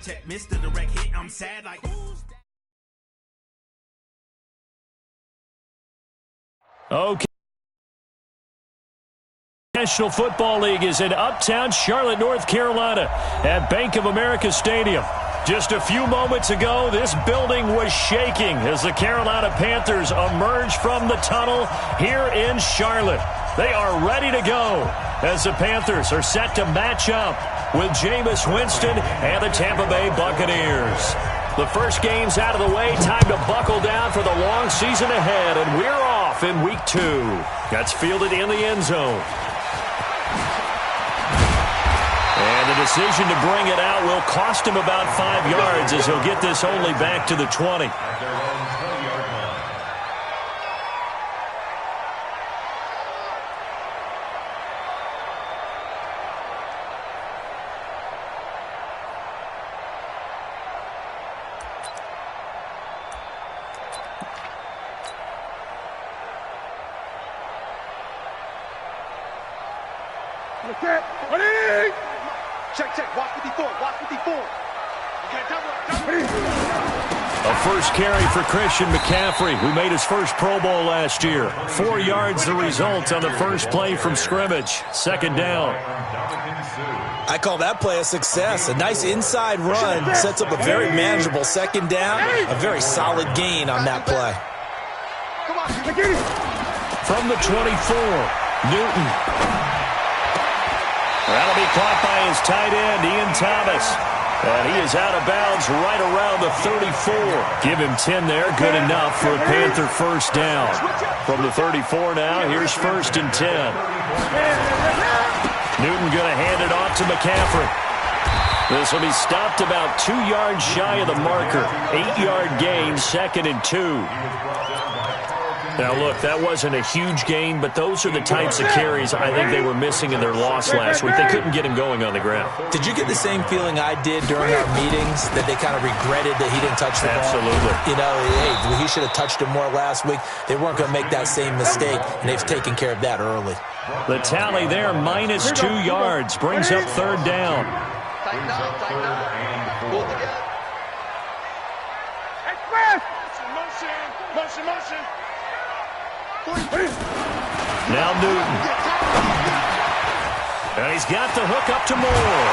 check, Mr. Direct Hit. I'm sad like Okay. National Football League is in uptown Charlotte, North Carolina at Bank of America Stadium. Just a few moments ago, this building was shaking as the Carolina Panthers emerged from the tunnel here in Charlotte. They are ready to go as the Panthers are set to match up with Jameis Winston and the Tampa Bay Buccaneers. The first game's out of the way. Time to buckle down for the long season ahead, and we're off in Week 2. That's fielded in the end zone. And the decision to bring it out will cost him about 5 yards as he'll get this only back to the 20. Check. Watch 54. A first carry for Christian McCaffrey, who made his first Pro Bowl last year. 4 yards the result on the first play from scrimmage. Second down. I call that play a success. A nice inside run sets up a very manageable second down. A very solid gain on that play. From the 24, Newton. That'll be caught by his tight end, Ian Thomas. And he is out of bounds right around the 34. Give him 10 there. Good enough for a Panther first down. From the 34 now, here's first and 10. Newton going to hand it off to McCaffrey. This will be stopped about 2 yards shy of the marker. 8-yard gain, second and 2. Now, look, that wasn't a huge gain, but those are the types of carries I think they were missing in their loss last week. They couldn't get him going on the ground. Did you get the same feeling I did during our meetings, that they kind of regretted that he didn't touch the ball? Absolutely. You know, hey, he should have touched him more last week. They weren't going to make that same mistake, and they've taken care of that early. The tally there, minus 2 yards, brings up third down. Tighten up. Pull together. Motion. Now Newton. And he's got the hook up to Moore.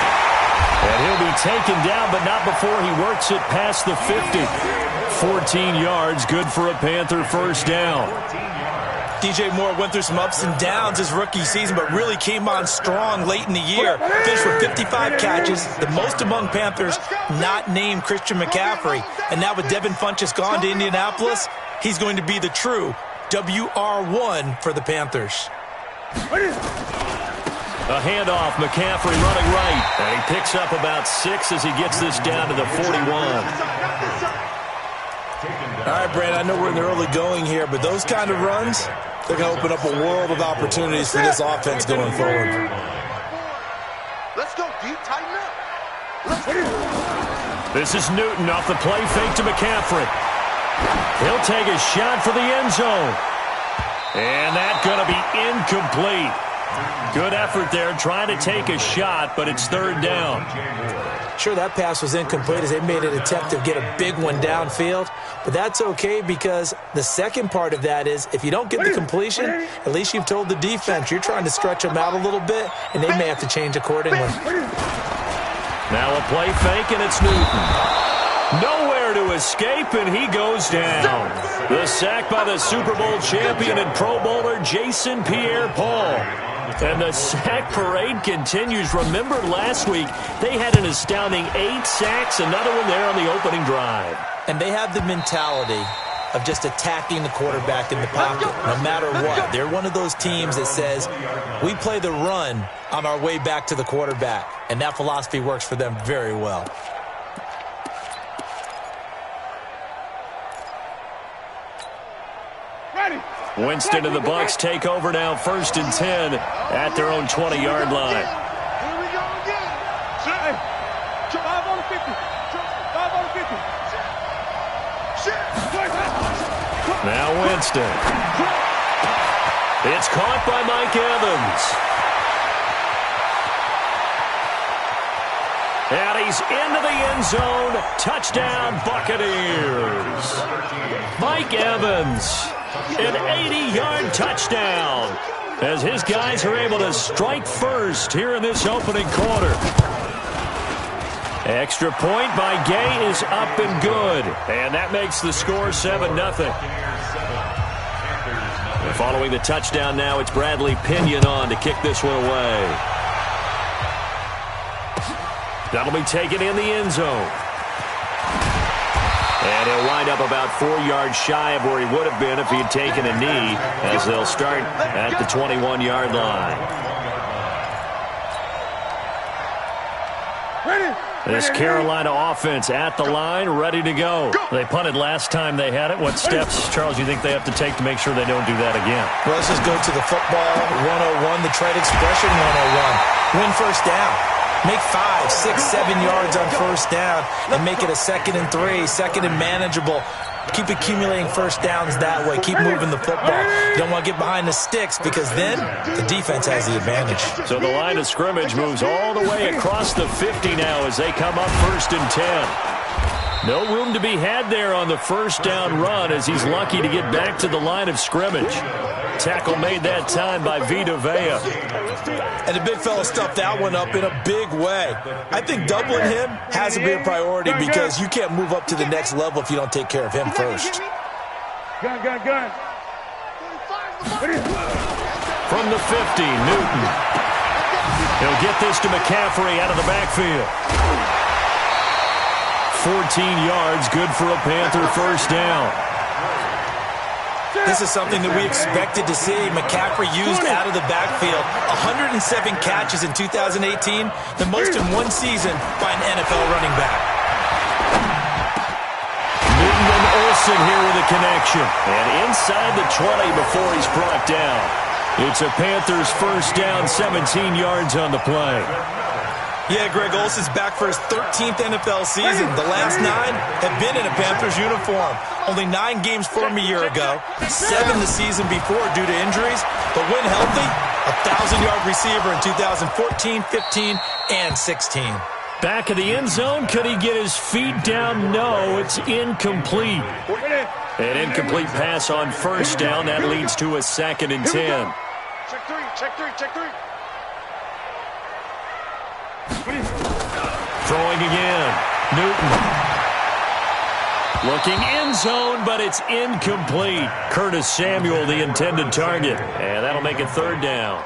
And he'll be taken down, but not before he works it past the 50. 14 yards, good for a Panther first down. DJ Moore went through some ups and downs his rookie season, but really came on strong late in the year. Finished with 55 catches, the most among Panthers not named Christian McCaffrey. And now with Devin Funchess gone to Indianapolis, he's going to be the true WR1 for the Panthers. A handoff, McCaffrey running right. And he picks up about 6 as he gets this down to the 41. All right, Brandon, I know we're in the early going here, but those kind of runs, they're going to open up a world of opportunities for this offense going forward. Let's go, D. Tighten up. This is Newton off the play fake to McCaffrey. He'll take a shot for the end zone. And that's going to be incomplete. Good effort there, trying to take a shot, but it's third down. Sure, that pass was incomplete as they made an attempt to get a big one downfield. But that's okay because the second part of that is if you don't get the completion, at least you've told the defense you're trying to stretch them out a little bit, and they may have to change accordingly. Now a play fake, and it's Newton. Nowhere to escape, and he goes down. The sack by the Super Bowl champion and Pro Bowler Jason Pierre-Paul. And the sack parade continues. Remember last week, they had an astounding 8 sacks, another one there on the opening drive. And they have the mentality of just attacking the quarterback in the pocket, no matter what. They're one of those teams that says, we play the run on our way back to the quarterback. And that philosophy works for them very well. Winston and the Bucs take over now, first and 10 at their own 20-yard line. Here we go again. 5 on the 50. 5 on the 50. Now Winston. It's caught by Mike Evans. And he's into the end zone. Touchdown, Buccaneers. Mike Evans, an 80-yard touchdown, as his guys are able to strike first here in this opening quarter. Extra point by Gay is up and good. And that makes the score 7-0. Following the touchdown now, it's Bradley Pinion on to kick this one away. That'll be taken in the end zone. And he'll wind up about 4 yards shy of where he would have been if he had taken a knee, as they'll start at the 21-yard line. This Carolina offense at the line, ready to go. They punted last time they had it. What steps, Charles, you think they have to take to make sure they don't do that again? Well, let's just go to the football 101, the trade expression 101. Win first down. Make 5, 6, 7 yards on first down and make it a 2nd and 3, 2nd and manageable. Keep accumulating first downs that way. Keep moving the football. You don't want to get behind the sticks because then the defense has the advantage. So the line of scrimmage moves all the way across the 50 now as they come up 1st and 10. No room to be had there on the first down run as he's lucky to get back to the line of scrimmage. Tackle made that time by Vita Vea. And the big fella stuffed that one up in a big way. I think doubling him has to be a priority because you can't move up to the next level if you don't take care of him first. Gun. From the 50, Newton. He'll get this to McCaffrey out of the backfield. 14 yards, good for a Panther first down. This is something that we expected to see. McCaffrey used out of the backfield. 107 catches in 2018, the most in one season by an NFL running back. Newton and Olsen here with a connection. And inside the 20 before he's brought down. It's a Panthers first down, 17 yards on the play. Yeah, Greg Olsen's back for his 13th NFL season. The last 9 have been in a Panthers uniform. Only 9 games for him a year ago, 7 the season before due to injuries. But when healthy, a 1,000-yard receiver in 2014, 15, and 16. Back of the end zone. Could he get his feet down? No, it's incomplete. An incomplete pass on first down. That leads to a 2nd and 10. Check three. Throwing again. Newton. Looking end zone, but it's incomplete. Curtis Samuel, the intended target. And that'll make it 3rd down.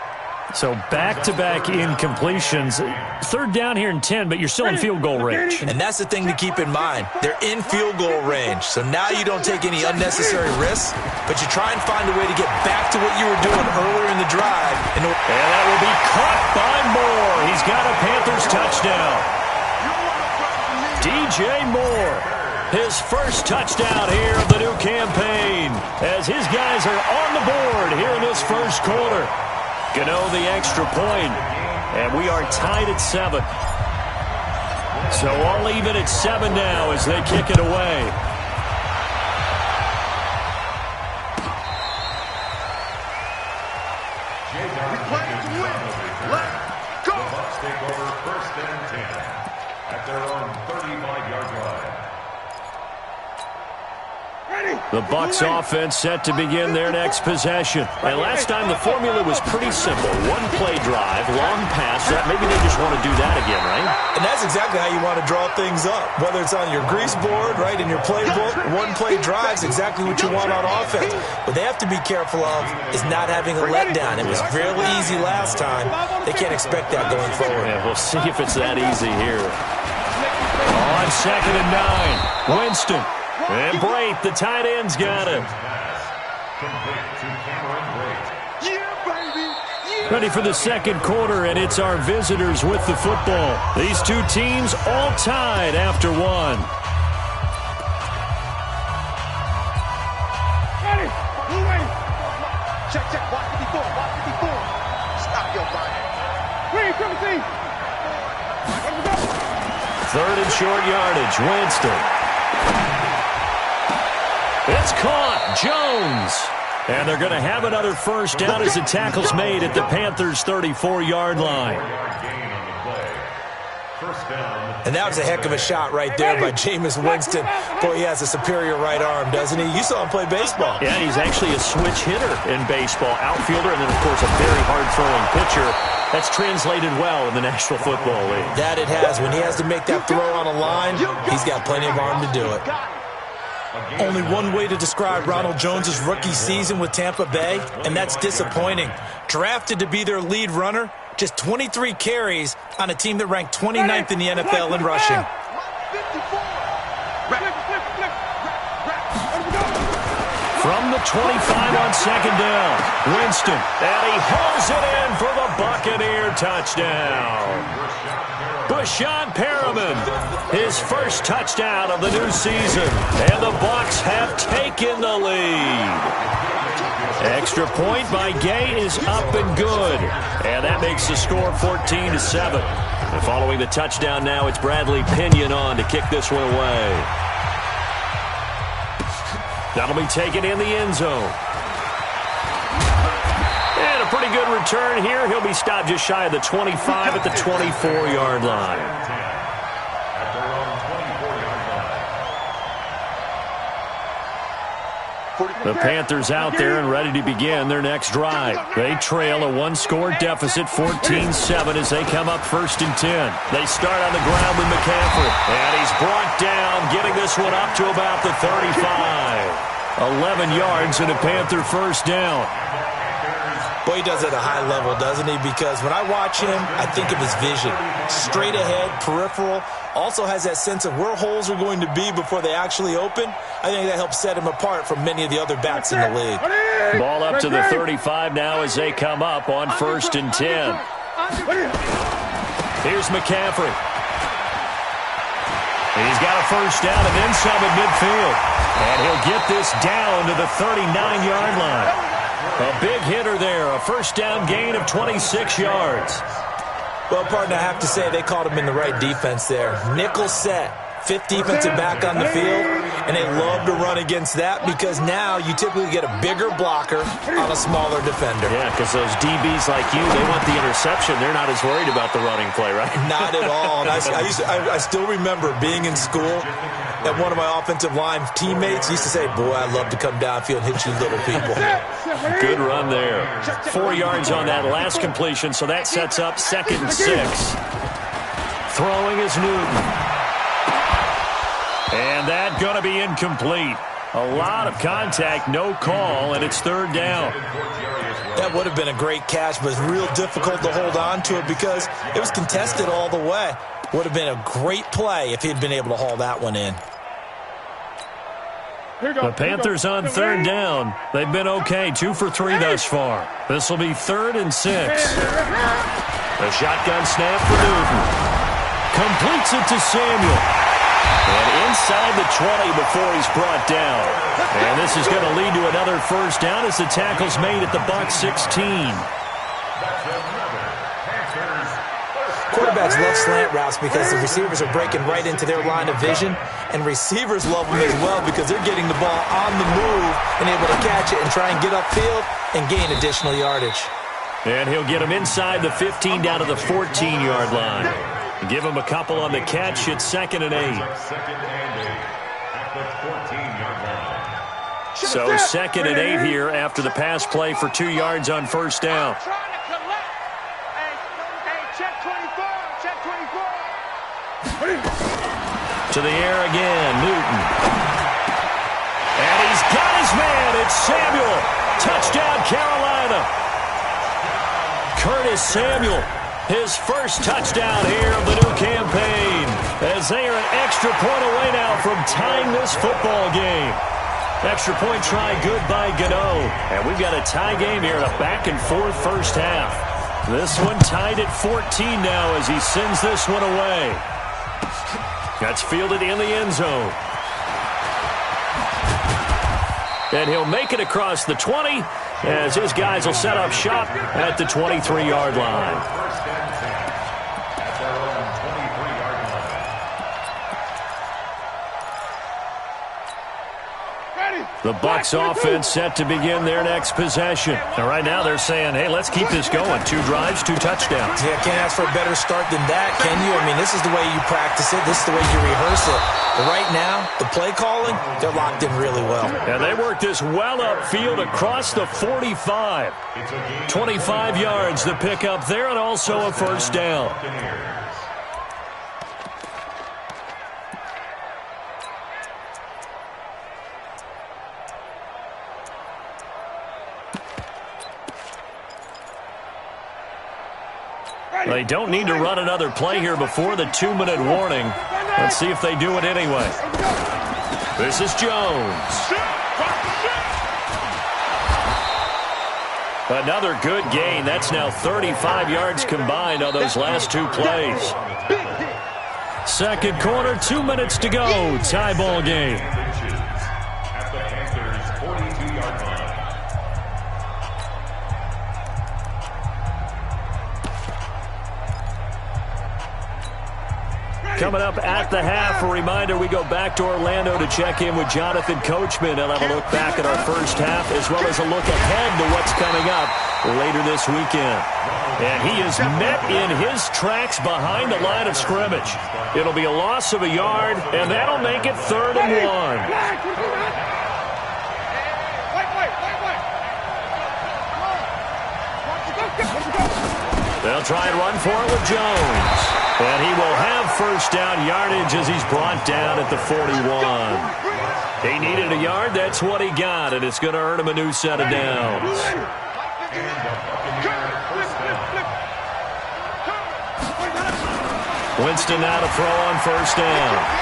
So back-to-back incompletions. 3rd down here in 10, but you're still in field goal range. And that's the thing to keep in mind. They're in field goal range. So now you don't take any unnecessary risks, but you try and find a way to get back to what you were doing earlier in the drive. And that will be caught by Moore. He's got a Panthers touchdown. DJ Moore, his first touchdown here of the new campaign, as his guys are on the board here in this first quarter. Gano the extra point, and we are tied at 7. So all even at 7 now as they kick it away. We play to win. Let's go. The Bucs take over 1st and 10 at their own 35-yard line. The Bucs offense set to begin their next possession. And last time the formula was pretty simple. 1-play drive, long pass. Maybe they just want to do that again, right? And that's exactly how you want to draw things up. Whether it's on your grease board, right, in your playbook, 1-play drive is exactly what you want on offense. What they have to be careful of is not having a letdown. It was really easy last time. They can't expect that going forward. Yeah, we'll see if it's that easy here. On 2nd and 9, Winston. And Brate, the tight end's got it. Ready for the second quarter, and it's our visitors with the football. These two teams all tied after 1. Ready. Blue ready. Check. Watch 54. Stop your body. Green, come and see. 3rd and short yardage, Winston. It's caught, Jones. And they're going to have another first down as the tackle's made at the Panthers' 34-yard line. And that was a heck of a shot right there by Jameis Winston. Boy, he has a superior right arm, doesn't he? You saw him play baseball. Yeah, he's actually a switch hitter in baseball. Outfielder and then, of course, a very hard-throwing pitcher. That's translated well in the National Football League. That it has. When he has to make that throw on a line, he's got plenty of arm to do it. Only one way to describe Ronald Jones' rookie season with Tampa Bay, and that's disappointing. Drafted to be their lead runner, just 23 carries on a team that ranked 29th in the NFL in rushing. From the 25 on second down, Winston, and he hauls it in for the Buccaneer touchdown. Brashad Perriman, his first touchdown of the new season, and the Bucs have taken the lead. Extra point by Gay is up and good, and that makes the score 14-7. And following the touchdown now, it's Bradley Pinion on to kick this one away. That'll be taken in the end zone. And a pretty good return here. He'll be stopped just shy of the 25 at the 24-yard line. The Panthers out there and ready to begin their next drive. They trail a one-score deficit, 14-7, as they come up 1st and 10. They start on the ground with McCaffrey, and he's brought down, getting this one up to about the 35. 11 yards and a Panther first down. Boy, he does it at a high level, doesn't he? Because when I watch him, I think of his vision. Straight ahead, peripheral. Also has that sense of where holes are going to be before they actually open. I think that helps set him apart from many of the other backs in the league. Ball up to the 35 now as they come up on 1st and 10. Here's McCaffrey. He's got a first down and then some at midfield. And he'll get this down to the 39-yard line. A big hitter there, a first down gain of 26 yards. Well, partner, I have to say they called him in the right defense there. Nickel set, 5th defensive back on the field, and they love to run against that because now you typically get a bigger blocker on a smaller defender. Yeah, because those DBs like you, they want the interception. They're not as worried about the running play, right? Not at all. And I still remember being in school, and one of my offensive line teammates used to say, boy, I'd love to come downfield and hit you little people. Good run there. 4 yards on that last completion, so that sets up 2nd and 6. Throwing is Newton. And that going to be incomplete. A lot of contact, no call, and it's 3rd down. That would have been a great catch, but it's real difficult to hold on to it because it was contested all the way. Would have been a great play if he'd been able to haul that one in. The Panthers on 3rd down. They've been okay, 2 for 3 thus far. This will be 3rd and 6. A shotgun snap for Newton. Completes it to Samuel. And inside the 20 before he's brought down. And this is going to lead to another first down as the tackle's made at the Bucs 16. Quarterbacks love slant routes because the receivers are breaking right into their line of vision, and receivers love them as well because they're getting the ball on the move and able to catch it and try and get upfield and gain additional yardage. And he'll get him inside the 15 down to the 14-yard line. Give him a couple on the catch. It's 2nd and 8. So 2nd and 8 here after the pass play for 2 yards on first down. To the air again, Newton. And he's got his man. It's Samuel. Touchdown, Carolina. Curtis Samuel, his first touchdown here of the new campaign, as they are an extra point away now from tying this football game. Extra point try good by Gano. And we've got a tie game here in a back-and-forth first half. This one tied at 14 now as he sends this one away. That's fielded in the end zone. And he'll make it across the 20 as his guys will set up shop at the 23-yard line. The Bucs offense set to begin their next possession. And right now they're saying, hey, let's keep this going. 2 drives, 2 touchdowns. Yeah, can't ask for a better start than that, can you? I mean, this is the way you practice it. This is the way you rehearse it. But right now, the play calling, they're locked in really well. And they work this well upfield across the 45. 25 yards the pick up there, and also a first down. They don't need to run another play here before the 2-minute warning. Let's see if they do it anyway. This is Jones. Another good gain. That's now 35 yards combined on those last 2 plays. Second quarter, 2 minutes to go. Tie ball game. At the Panthers' 42-yard line. Coming up at the half, a reminder we go back to Orlando to check in with Jonathan Coachman. He'll have a look back at our first half as well as a look ahead to what's coming up later this weekend. And he is met in his tracks behind the line of scrimmage. It'll be a loss of a yard, and that'll make it 3rd and 1. They'll try and run for it with Jones. And he will have first down yardage as he's brought down at the 41. He needed a yard. That's what he got, and it's going to earn him a new set of downs. Winston now to throw on first down.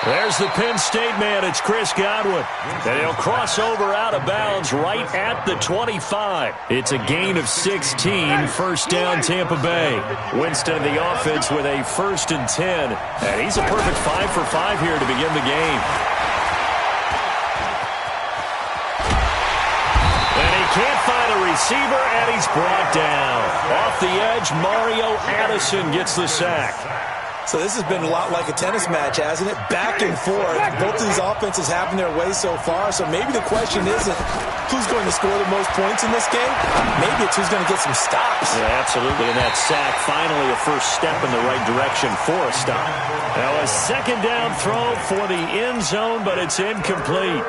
There's the Penn State man. It's Chris Godwin. And he'll cross over out of bounds right at the 25. It's a gain of 16. First down, Tampa Bay. Winston in the offense with a 1st and 10. And he's a perfect 5 for 5 here to begin the game. And he can't find a receiver, and he's brought down. Off the edge, Mario Addison gets the sack. So this has been a lot like a tennis match, hasn't it? Back and forth. Both of these offenses having their way so far. So maybe the question isn't who's going to score the most points in this game. Maybe it's who's going to get some stops. Yeah, absolutely. And that sack, finally a first step in the right direction for a stop. Now a second down throw for the end zone, but it's incomplete.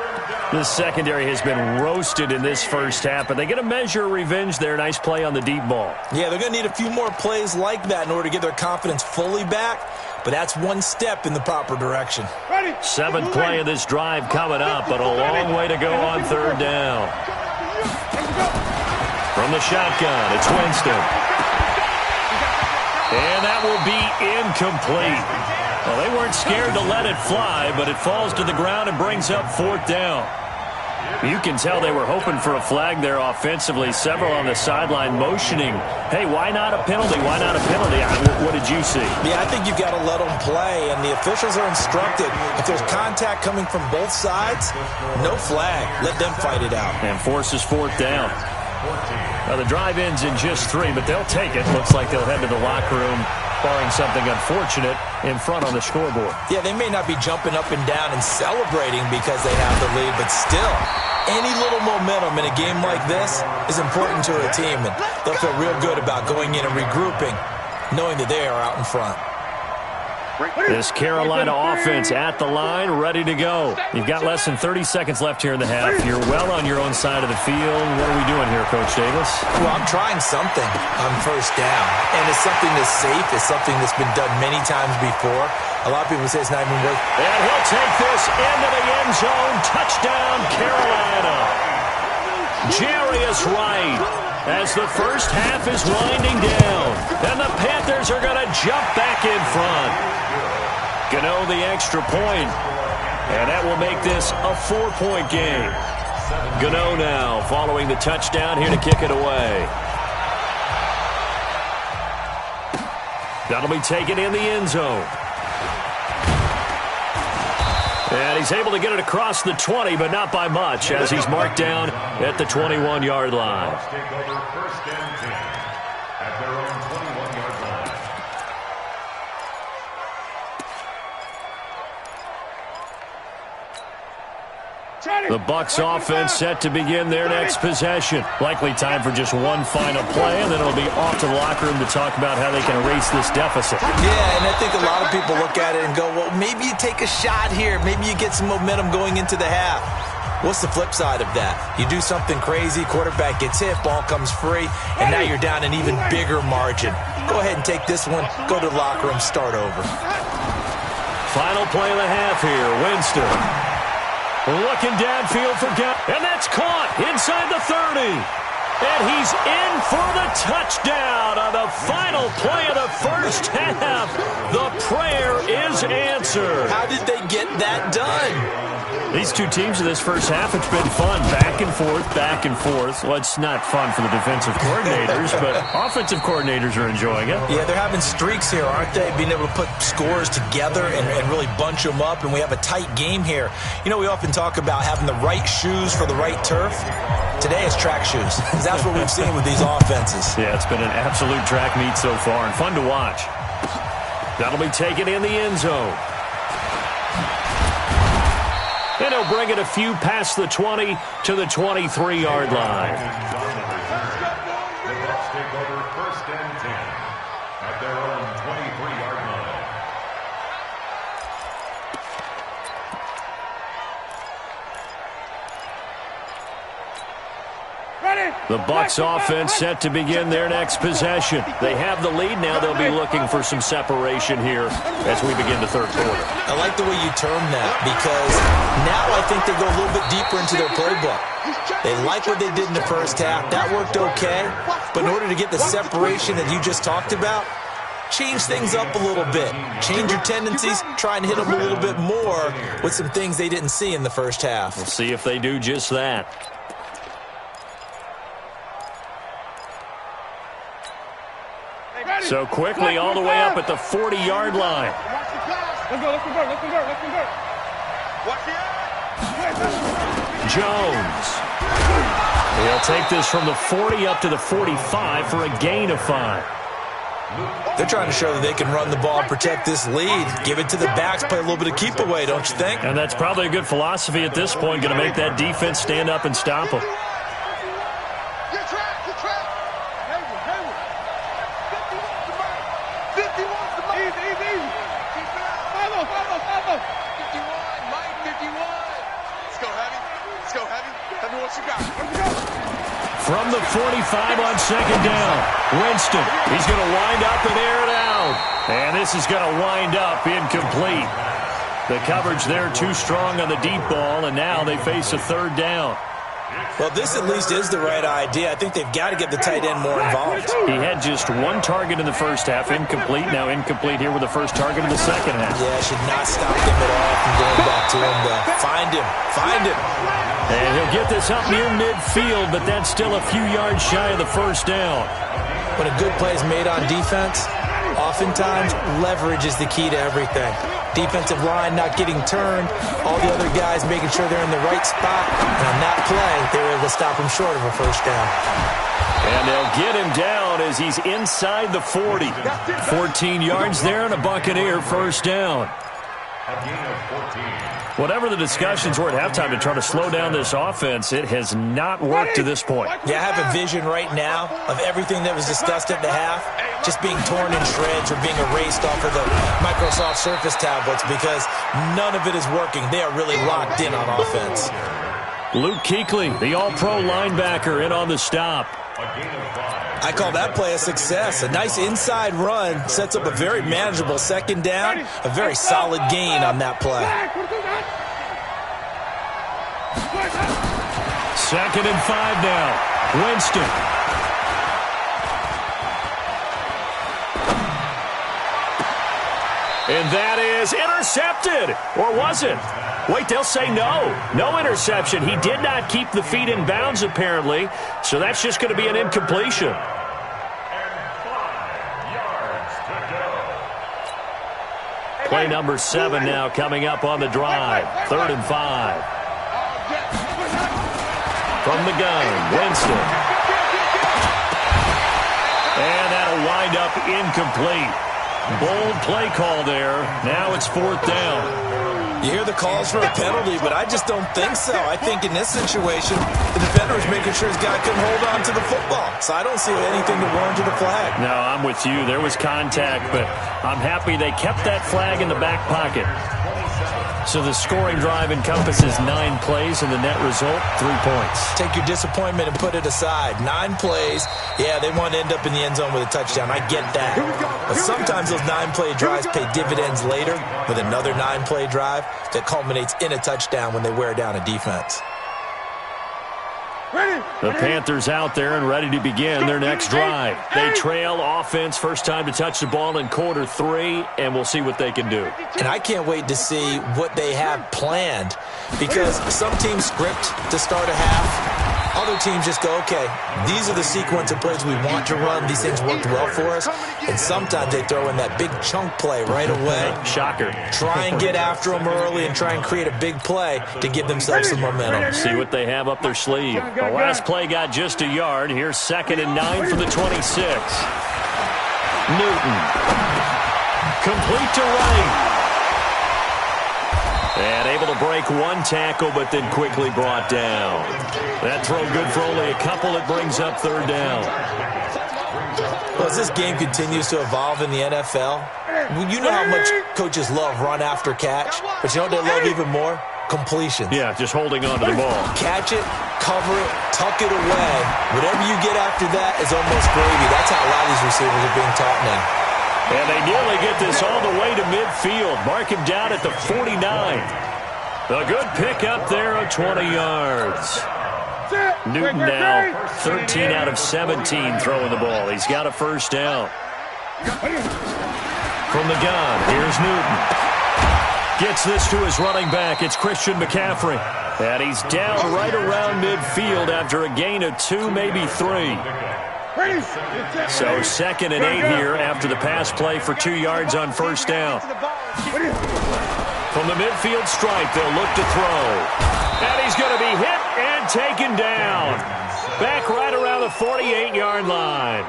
The secondary has been roasted in this first half, but they get a measure of revenge there. Nice play on the deep ball. Yeah, they're going to need a few more plays like that in order to get their confidence fully back, but that's one step in the proper direction. 7th play of this drive coming up, but a long way to go on 3rd down. From the shotgun, it's Winston. And that will be incomplete. Well, they weren't scared to let it fly, but it falls to the ground and brings up 4th down. You can tell they were hoping for a flag there offensively. Several on the sideline motioning, hey, why not a penalty? Why not a penalty? What did you see? Yeah, I think you've got to let them play, and the officials are instructed. If there's contact coming from both sides, no flag. Let them fight it out. And forces 4th down. Now, the drive ends in just 3, but they'll take it. Looks like they'll head to the locker room, barring something unfortunate in front on the scoreboard. Yeah, they may not be jumping up and down and celebrating because they have the lead, but still, any little momentum in a game like this is important to a team, and they'll feel real good about going in and regrouping, knowing that they are out in front. This Carolina offense at the line, ready to go. You've got less than 30 seconds left here in the half. You're well on your own side of the field. What are we doing here, Coach Davis? Well, I'm trying something on first down, and it's something that's safe. It's something that's been done many times before. A lot of people say it's not even worth. And he'll take this into the end zone. Touchdown, Carolina. Jarius Wright, as the first half is winding down. And the Panthers are going to jump back in front. Gano the extra point. And that will make this a 4-point game. Gano now following the touchdown here to kick it away. That'll be taken in the end zone. And he's able to get it across the 20, but not by much, as he's marked down at the 21-yard line. Take over 1st and 10 at their own 21-yard line. The Bucs offense set to begin their next possession. Likely time for just one final play, and then it'll be off to the locker room to talk about how they can erase this deficit. Yeah, and I think a lot of people look at it and go, well, maybe you take a shot here. Maybe you get some momentum going into the half. What's the flip side of that? You do something crazy, quarterback gets hit, ball comes free, and now you're down an even bigger margin. Go ahead and take this one, go to the locker room, start over. Final play of the half here, Winston. Looking downfield for Gall, and that's caught inside the 30. And he's in for the touchdown on the final play of the first half. The prayer is answered. How did they get that done? These two teams in this first half, it's been fun. Back and forth, back and forth. Well, it's not fun for the defensive coordinators, but offensive coordinators are enjoying it. Yeah, they're having streaks here, aren't they? Being able to put scores together and really bunch them up, and we have a tight game here. You know, we often talk about having the right shoes for the right turf. Today it's track shoes. That's what we've seen with these offenses. Yeah, it's been an absolute track meet so far, and fun to watch. That'll be taken in the end zone. And he'll bring it a few past the 20 to the 23-yard line. The Bucs take over 1st and 10 at their own 23-yard line. The Bucs offense set to begin their next possession. They have the lead. Now they'll be looking for some separation here as we begin the third quarter. I like the way you term that, because now I think they go a little bit deeper into their playbook. They like what they did in the first half. That worked okay. But in order to get the separation that you just talked about, change things up a little bit. Change your tendencies. Try and hit them a little bit more with some things they didn't see in the first half. We'll see if they do just that. So quickly all the way up at the 40-yard line. Let's go, let's convert, let's convert, let's convert. Watch it. Jones. He'll take this from the 40 up to the 45 for a gain of 5. They're trying to show that they can run the ball and protect this lead. Give it to the backs, play a little bit of keep away, don't you think? And that's probably a good philosophy at this point, going to make that defense stand up and stop them. From the 45 on second down, Winston, he's going to wind up and air it out. And this is going to wind up incomplete. The coverage there too strong on the deep ball, and now they face a third down. Well, this at least is the right idea. I think they've got to get the tight end more involved. He had just one target in the first half, incomplete. Now incomplete here with the first target in the second half. Yeah, should not stop them at all from going back to him. Find him. Find him. And he'll get this up near midfield, but that's still a few yards shy of the first down. When a good play is made on defense, oftentimes leverage is the key to everything. Defensive line not getting turned, all the other guys making sure they're in the right spot. And on that play, they were able to stop him short of a first down. And they'll get him down as he's inside the 40. 14 yards there and a Buccaneer first down. A gain of 14. Whatever the discussions were at halftime to try to slow down this offense, it has not worked to this point. Yeah, I have a vision right now of everything that was discussed at the half just being torn in shreds or being erased off of the Microsoft Surface tablets because none of it is working. They are really locked in on offense. Luke Kuechly, the all-pro linebacker, in on the stop. I call that play a success. A nice inside run sets up a very manageable second down. A very solid gain on that play. Second and 5 now. Winston. And that is intercepted. Or was it? Wait, they'll say no. No interception. He did not keep the feet in bounds, apparently. So that's just going to be an incompletion. Play number 7 now coming up on the drive. 3rd and 5. From the gun, Winston. And that'll wind up incomplete. Bold play call there. Now it's 4th down. You hear the calls for a penalty, but I just don't think so. I think in this situation, the defender was making sure his guy couldn't hold on to the football. So I don't see anything to warrant a flag. No, I'm with you. There was contact, but I'm happy they kept that flag in the back pocket. So the scoring drive encompasses 9 plays, and the net result, 3 points. Take your disappointment and put it aside. 9 plays, yeah, they want to end up in the end zone with a touchdown. I get that. But sometimes those 9-play drives pay dividends later with another 9-play drive that culminates in a touchdown when they wear down a defense. The Panthers out there and ready to begin their next drive. They trail offense, first time to touch the ball in quarter 3, and we'll see what they can do. And I can't wait to see what they have planned, because some teams script to start a half. Other teams just go, okay, these are the sequence of plays we want to run. These things worked well for us. And sometimes they throw in that big chunk play right away. Shocker. Try and get after them early and try and create a big play to give themselves some momentum. See what they have up their sleeve. The last play got just a yard. Here's 2nd and 9 from the 26. Newton. Complete to right. And able to break 1 tackle, but then quickly brought down. That throw good for only a couple. It brings up 3rd down. Well, as this game continues to evolve in the NFL, you know how much coaches love run after catch, but you know what they love even more? Completions. Yeah, just holding on to the ball. Catch it, cover it, tuck it away. Whatever you get after that is almost gravy. That's how a lot of these receivers are being taught now. And they nearly get this all the way to midfield. Mark him down at the 49. A good pick up there of 20 yards. Newton now 13 out of 17 throwing the ball. He's got a first down. From the gun, here's Newton. Gets this to his running back. It's Christian McCaffrey. And he's down right around midfield after a gain of 2, maybe 3. So 2nd and 8 here after the pass play for 2 yards on first down. From the midfield stripe, they'll look to throw. And he's going to be hit and taken down. Back right around the 48-yard line.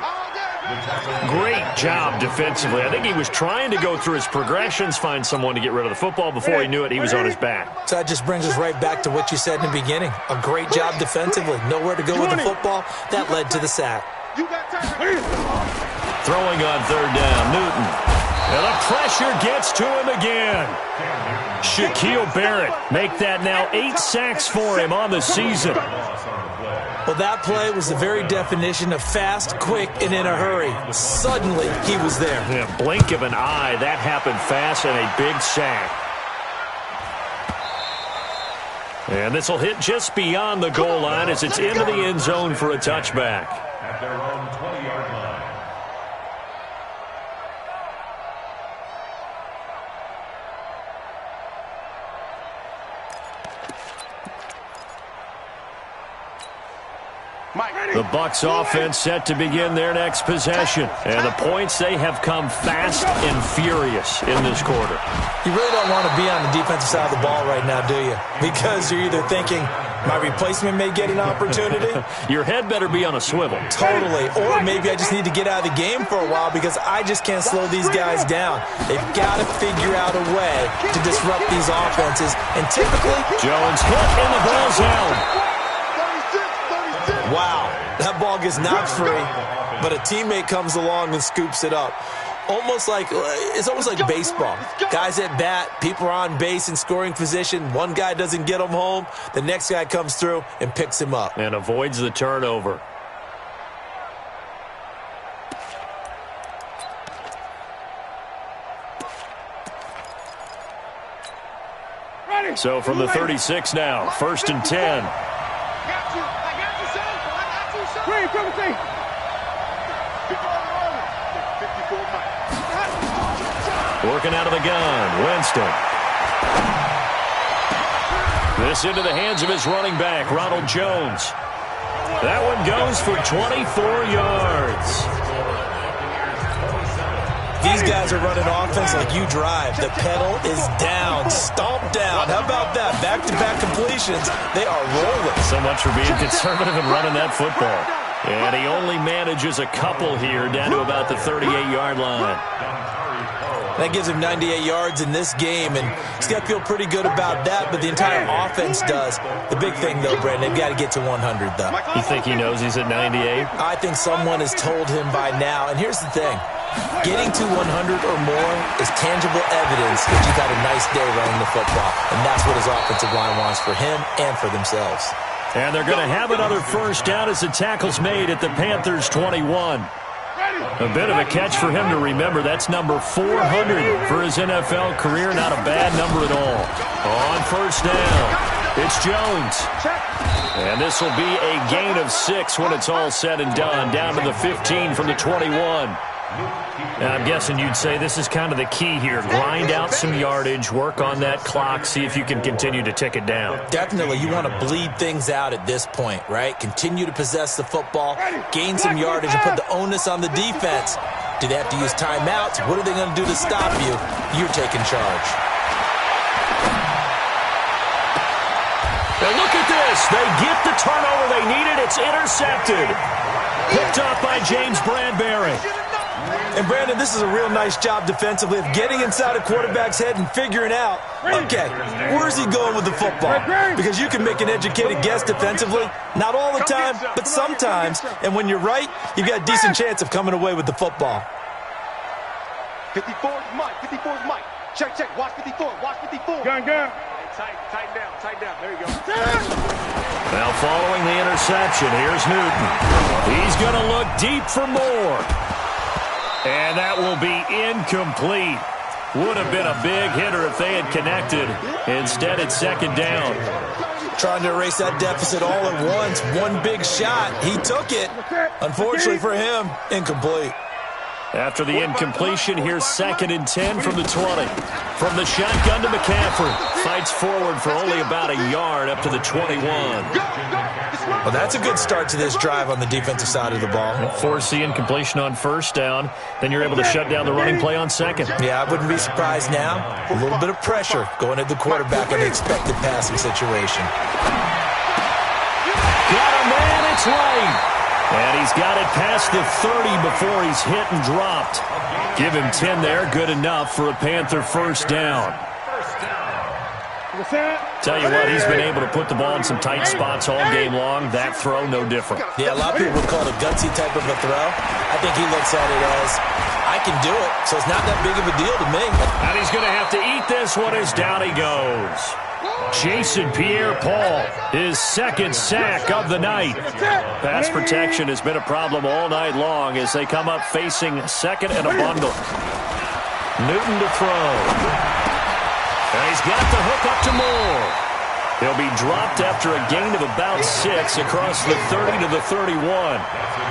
Great job defensively. I think he was trying to go through his progressions, find someone to get rid of the football. Before he knew it, he was on his back. So that just brings us right back to what you said in the beginning. A great job defensively. Nowhere to go with the football. That led to the sack. Throwing on 3rd down, Newton. And the pressure gets to him again. Shaquille Barrett make that now 8 sacks for him on the season. Well, that play was the very definition of fast, quick, and in a hurry. Suddenly, he was there. Yeah, blink of an eye, that happened fast, and a big sack. And this will hit just beyond the goal line as it's into the end zone for a touchback. At their own 20-yard line. The Bucs offense set to begin their next possession. And the points, they have come fast and furious in this quarter. You really don't want to be on the defensive side of the ball right now, do you? Because you're either thinking, my replacement may get an opportunity. Your head better be on a swivel. Totally. Or maybe I just need to get out of the game for a while because I just can't slow these guys down. They've got to figure out a way to disrupt these offenses. And typically, Jones hit and the ball's out. Wow, that ball gets knocked free, but a teammate comes along and scoops it up. It's almost like baseball. Guys at bat, people are on base in scoring position. One guy doesn't get him home. The next guy comes through and picks him up. And avoids the turnover. So from the 36 now, 1st and 10. Working out of the gun, Winston. This into the hands of his running back, Ronald Jones. That one goes for 24 yards. These guys are running offense like you drive. The pedal is down, stomped down. How about that? Back-to-back completions. They are rolling. So much for being conservative and running that football. And he only manages a couple here down to about the 38-yard line. That gives him 98 yards in this game, and he's got to feel pretty good about that, but the entire offense does. The big thing, though, Brandon, they've got to get to 100, though. You think he knows he's at 98? I think someone has told him by now, and here's the thing. Getting to 100 or more is tangible evidence that you've had a nice day running the football, and that's what his offensive line wants for him and for themselves. And they're going to have another first down as the tackle's made at the Panthers' 21. A bit of a catch for him to remember. That's number 400 for his NFL career. Not a bad number at all. On first down, it's Jones. And this will be a gain of 6 when it's all said and done. Down to the 15 from the 21. And I'm guessing you'd say this is kind of the key here. Grind out some yardage, work on that clock, see if you can continue to tick it down. Definitely. You want to bleed things out at this point, right? Continue to possess the football, gain some yardage, and put the onus on the defense. Do they have to use timeouts? What are they going to do to stop you? You're taking charge. Now look at this. They get the turnover they needed. It's intercepted. Picked off by James Bradbury. And, Brandon, this is a real nice job defensively of getting inside a quarterback's head and figuring out, okay, where's he going with the football? Because you can make an educated guess defensively. Not all the time, but sometimes. And when you're right, you've got a decent chance of coming away with the football. 54 is Mike. 54 is Mike. Check, check. Watch 54. Watch 54. Gun. Tighten down. Tighten down. There you go. Now following the interception, here's Newton. He's going to look deep for more. And that will be incomplete. Would have been a big hitter if they had connected. Instead, it's second down. Trying to erase that deficit all at once. One big shot. He took it. Unfortunately for him, incomplete. After the incompletion, here's 2nd and 10 from the 20. From the shotgun to McCaffrey. Fights forward for only about a yard up to the 21. Well, that's a good start to this drive on the defensive side of the ball. Force the incompletion on first down. Then you're able to shut down the running play on second. Yeah, I wouldn't be surprised now. A little bit of pressure going at the quarterback in the expected passing situation. Got a man, it's late. And he's got it past the 30 before he's hit and dropped. Give him 10 there, good enough for a Panther first down. Tell you what, he's been able to put the ball in some tight spots all game long. That throw, no different. Yeah, a lot of people would call it a gutsy type of a throw. I think he looks at it as, I can do it, so it's not that big of a deal to me. And he's going to have to eat this one as down he goes. Jason Pierre-Paul, his 2nd sack of the night. Pass protection has been a problem all night long as they come up facing 2nd and a bundle. Newton to throw. And he's got the hook up to Moore. He'll be dropped after a gain of about 6 across the 30 to the 31.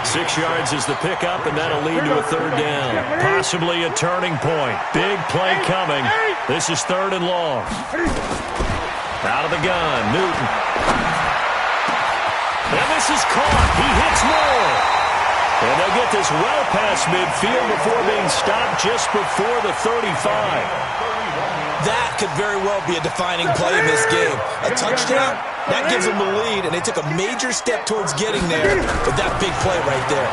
6 yards is the pickup, and that'll lead to a 3rd down. Possibly a turning point. Big play coming. This is 3rd and long. Out of the gun, Newton. And this is caught. He hits Moore. And they'll get this well past midfield before being stopped just before the 35. That could very well be a defining play in this game. A touchdown, that gives them the lead, and they took a major step towards getting there with that big play right there.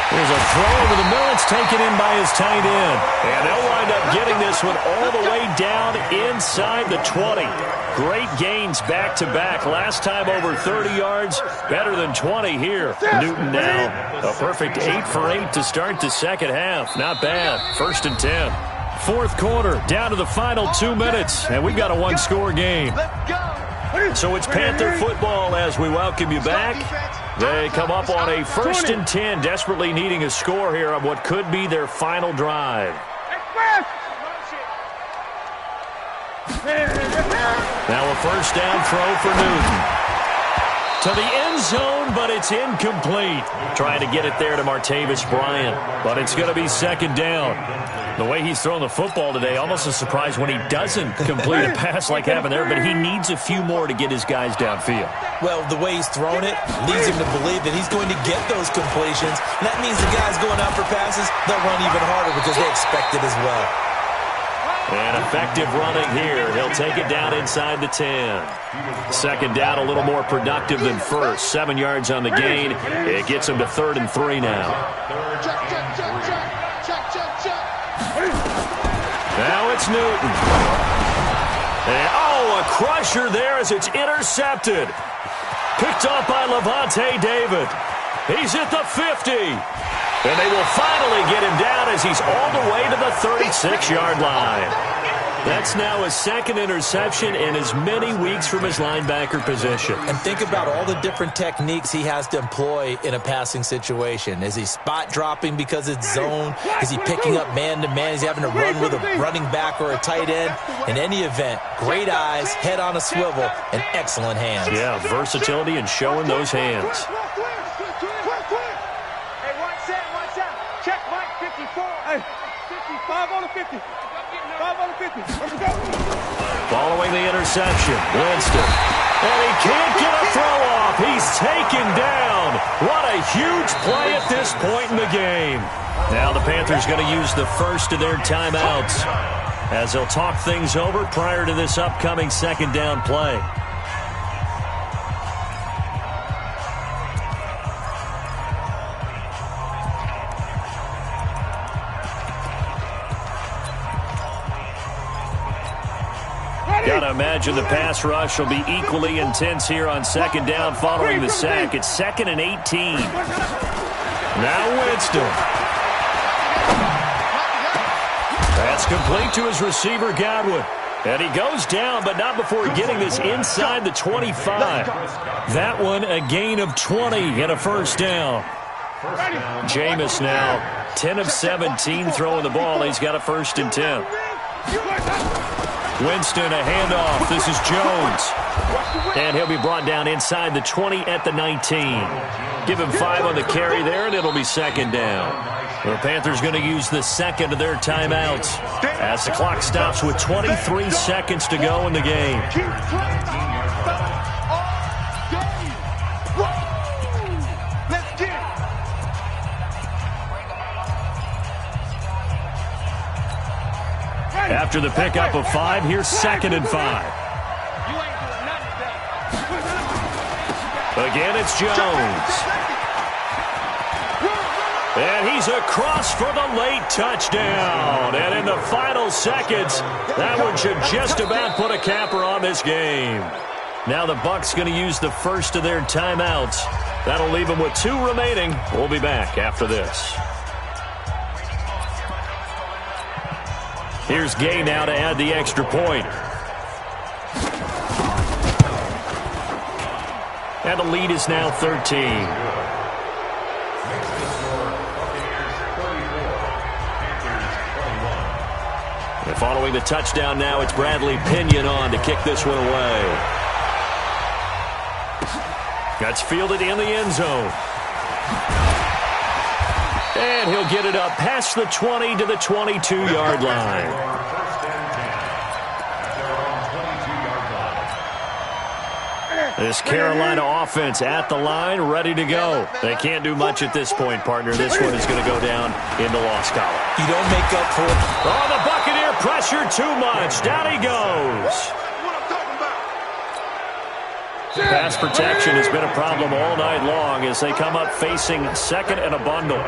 There's a throw over the middle. It's taken in by his tight end. And they'll wind up getting this one all the way down inside the 20. Great gains back-to-back. Last time over 30 yards, better than 20 here. Newton now a perfect 8 for 8 to start the second half. Not bad. 1st and 10. 4th quarter, down to the final 2 minutes, and we've got a one-score game. So it's Panther football as we welcome you back. They come up on a 1st and 10, desperately needing a score here on what could be their final drive. Now a 1st down throw for Newton. To the end zone, but it's incomplete. Trying to get it there to Martavis Bryant, but it's going to be 2nd down. The way he's thrown the football today, almost a surprise when he doesn't complete a pass like happened there, but he needs a few more to get his guys downfield. Well, the way he's thrown it leads him to believe that he's going to get those completions. And that means the guys going out for passes, they'll run even harder because they expect it as well. And effective running here. He'll take it down inside the 10. 2nd down, a little more productive than 1st. 7 yards on the gain. It gets him to 3rd and 3 now. Now it's Newton. And, oh, a crusher there as it's intercepted. Picked off by Levante David. He's at the 50. And they will finally get him down as he's all the way to the 36-yard line. That's now his second interception in as many weeks from his linebacker position. And think about all the different techniques he has to employ in a passing situation. Is he spot dropping because it's zone? Is he picking up man-to-man? Is he having to run with a running back or a tight end? In any event, great eyes, head on a swivel, and excellent hands. Yeah, versatility and showing those hands. Hey, watch out. Check Mike 54. Hey, 55 on the 50. 5 on the 50. Let's go. Following the interception, Winston. And he can't get a throw off. He's taken down. What a huge play at this point in the game. Now the Panthers going to use the first of their timeouts as they'll talk things over prior to this upcoming second down play. Got to imagine the pass rush will be equally intense here on second down following the sack. It's 2nd and 18. Now Winston. That's complete to his receiver, Godwin. And he goes down, but not before getting this inside the 25. That one a gain of 20 and a first down. Jameis now 10 of 17 throwing the ball. He's got a 1st and 10. Winston, a handoff. This is Jones. And he'll be brought down inside the 20 at the 19. Give him 5 on the carry there, and it'll be second down. The Panthers going to use the second of their timeouts as the clock stops with 23 seconds to go in the game. After the pickup of 5, here's 2nd and 5. Again, it's Jones. And he's across for the late touchdown. And in the final seconds, that one should just about put a capper on this game. Now the Bucs going to use the first of their timeouts. That'll leave them with 2 remaining. We'll be back after this. Here's Gay now to add the extra point. And the lead is now 13. And following the touchdown now, it's Bradley Pinion on to kick this one away. That's fielded in the end zone. And he'll get it up past the 20 to the 22-yard line. This Carolina offense at the line, ready to go. They can't do much at this point, partner. This one is going to go down in the loss column. You don't make up for it. Oh, the Buccaneer pressure too much. Down he goes. Pass protection has been a problem all night long as they come up facing second and a bundle.